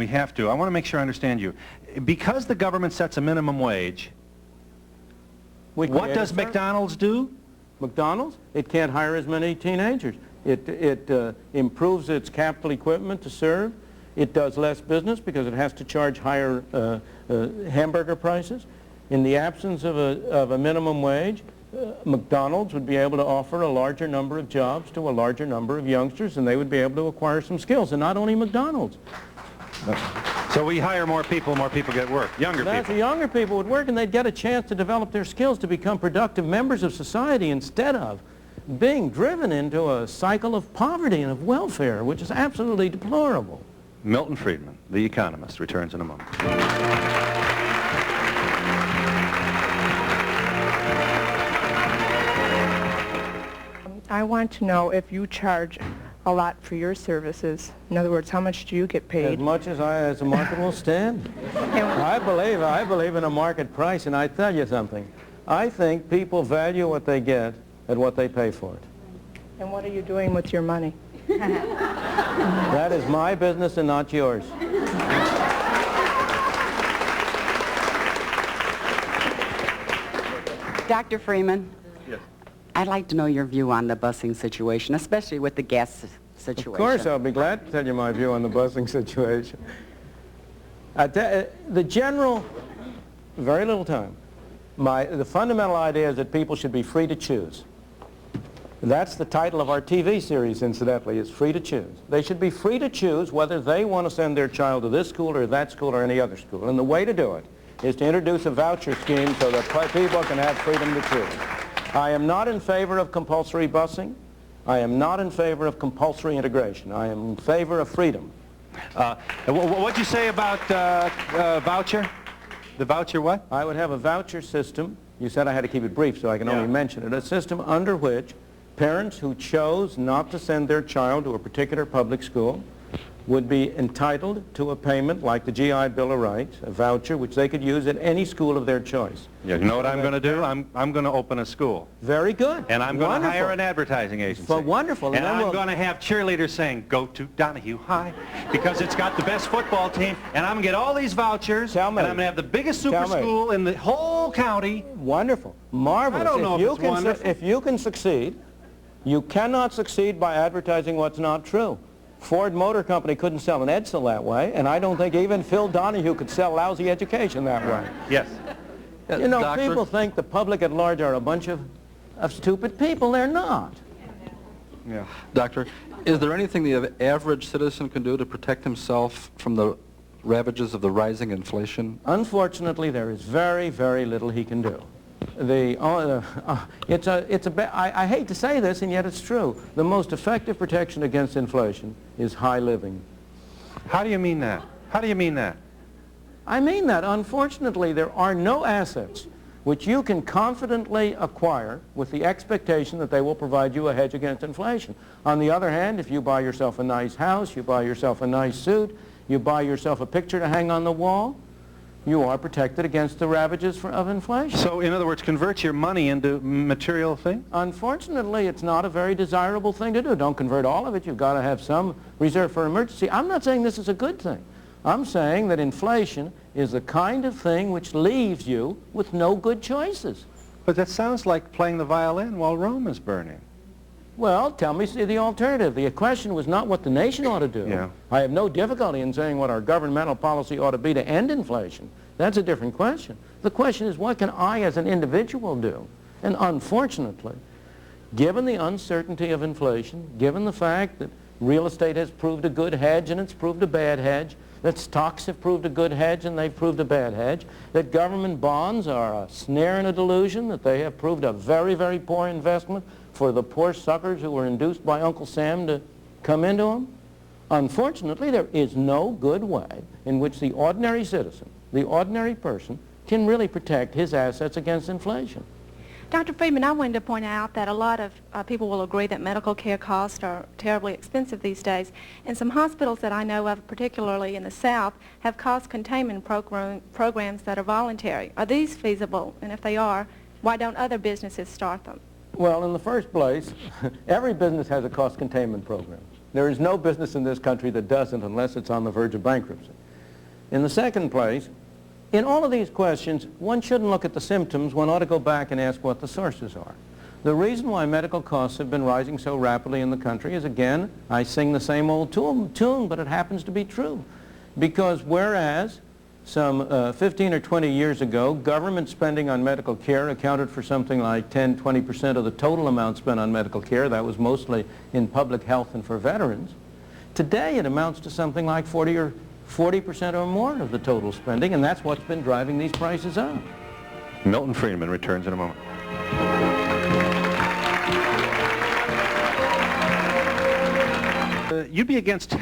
we have to. I want to make sure I understand you. Because the government sets a minimum wage, what does McDonald's do? McDonald's? It can't hire as many teenagers. It improves its capital equipment to serve. It does less business because it has to charge higher hamburger prices. In the absence of a minimum wage, McDonald's would be able to offer a larger number of jobs to a larger number of youngsters, and they would be able to acquire some skills. And not only McDonald's. So we hire more people get work. Younger people. Younger people would work, and they'd get a chance to develop their skills to become productive members of society instead of being driven into a cycle of poverty and of welfare, which is absolutely deplorable. Milton Friedman, the economist, returns in a moment. I want to know if you charge a lot for your services. In other words, how much do you get paid? As much as the market will stand. I believe in a market price, and I tell you something. I think people value what they get at what they pay for it. And what are you doing with your money? That is my business and not yours. Dr. Freeman. Yes. I'd like to know your view on the busing situation, especially with the gas situation. Of course, I'll be glad to tell you my view on the busing situation. The general, very little time, the fundamental idea is that people should be free to choose. That's the title of our TV series, incidentally, is Free to Choose. They should be free to choose whether they want to send their child to this school or that school or any other school. And the way to do it is to introduce a voucher scheme so that people can have freedom to choose. I am not in favor of compulsory busing. I am not in favor of compulsory integration. I am in favor of freedom. What'd you say about voucher? The voucher what? I would have a voucher system. You said I had to keep it brief, so I can only mention it. A system under which parents who chose not to send their child to a particular public school would be entitled to a payment like the GI Bill of Rights, a voucher which they could use at any school of their choice. Yeah, you know what I'm going to do? I'm going to open a school. Very good. And I'm going to hire an advertising agency. Well, wonderful. And I'm going to have cheerleaders saying, go to Donahue High, because it's got the best football team. And I'm going to get all these vouchers, and I'm going to have the biggest super school in the whole county. Wonderful. Marvelous. I don't know if it's wonderful. If you can succeed, you cannot succeed by advertising what's not true. Ford Motor Company couldn't sell an Edsel that way, and I don't think even Phil Donahue could sell lousy education that way. Yes. You know, people think the public at large are a bunch of stupid people. They're not. Yeah. Doctor, is there anything the average citizen can do to protect himself from the ravages of the rising inflation? Unfortunately, there is very, very little he can do. I hate to say this, and yet it's true. The most effective protection against inflation is high living. How do you mean that? How do you mean that? I mean that, unfortunately, there are no assets which you can confidently acquire with the expectation that they will provide you a hedge against inflation. On the other hand, if you buy yourself a nice house, you buy yourself a nice suit, you buy yourself a picture to hang on the wall, you are protected against the ravages of inflation. So, in other words, convert your money into material things? Unfortunately, it's not a very desirable thing to do. Don't convert all of it. You've got to have some reserve for emergency. I'm not saying this is a good thing. I'm saying that inflation is the kind of thing which leaves you with no good choices. But that sounds like playing the violin while Rome is burning. Well, tell me the alternative. The question was not what the nation ought to do. Yeah. I have no difficulty in saying what our governmental policy ought to be to end inflation. That's a different question. The question is, what can I as an individual do? And unfortunately, given the uncertainty of inflation, given the fact that real estate has proved a good hedge and it's proved a bad hedge, that stocks have proved a good hedge and they've proved a bad hedge, that government bonds are a snare and a delusion, that they have proved a very, very poor investment for the poor suckers who were induced by Uncle Sam to come into them. Unfortunately, there is no good way in which the ordinary citizen, the ordinary person, can really protect his assets against inflation. Dr. Friedman, I wanted to point out that a lot of people will agree that medical care costs are terribly expensive these days. And some hospitals that I know of, particularly in the South, have cost containment programs that are voluntary. Are these feasible? And if they are, why don't other businesses start them? Well, in the first place, every business has a cost containment program. There is no business in this country that doesn't unless it's on the verge of bankruptcy. In the second place, in all of these questions, one shouldn't look at the symptoms. One ought to go back and ask what the sources are. The reason why medical costs have been rising so rapidly in the country is, again, I sing the same old tune, but it happens to be true. Because whereas some 15 or 20 years ago, government spending on medical care accounted for something like 10–20% of the total amount spent on medical care. That was mostly in public health and for veterans. Today, it amounts to something like 40% or more of the total spending, and that's what's been driving these prices up. Milton Friedman returns in a moment. You'd be against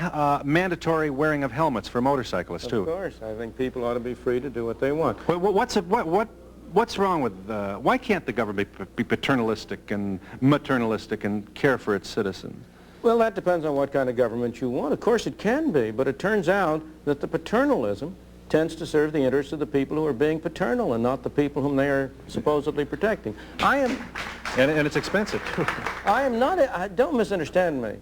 mandatory wearing of helmets for motorcyclists, too. Of course. I think people ought to be free to do what they want. What's wrong with, why can't the government be paternalistic and maternalistic and care for its citizens? Well, that depends on what kind of government you want. Of course it can be, but it turns out that the paternalism tends to serve the interests of the people who are being paternal and not the people whom they are supposedly protecting. And it's expensive, too. I am not, don't misunderstand me.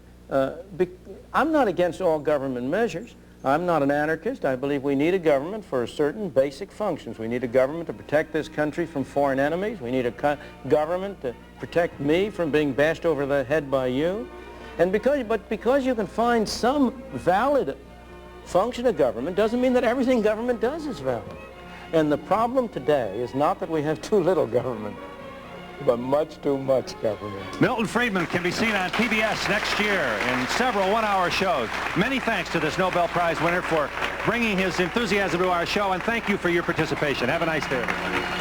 I'm not against all government measures. I'm not an anarchist. I believe we need a government for certain basic functions. We need a government to protect this country from foreign enemies. We need a government to protect me from being bashed over the head by you. And because you can find some valid function of government doesn't mean that everything government does is valid. And the problem today is not that we have too little government, but much too much government. Milton Friedman can be seen on PBS next year in several one-hour shows. Many thanks to this Nobel Prize winner for bringing his enthusiasm to our show, and thank you for your participation. Have a nice day, everybody.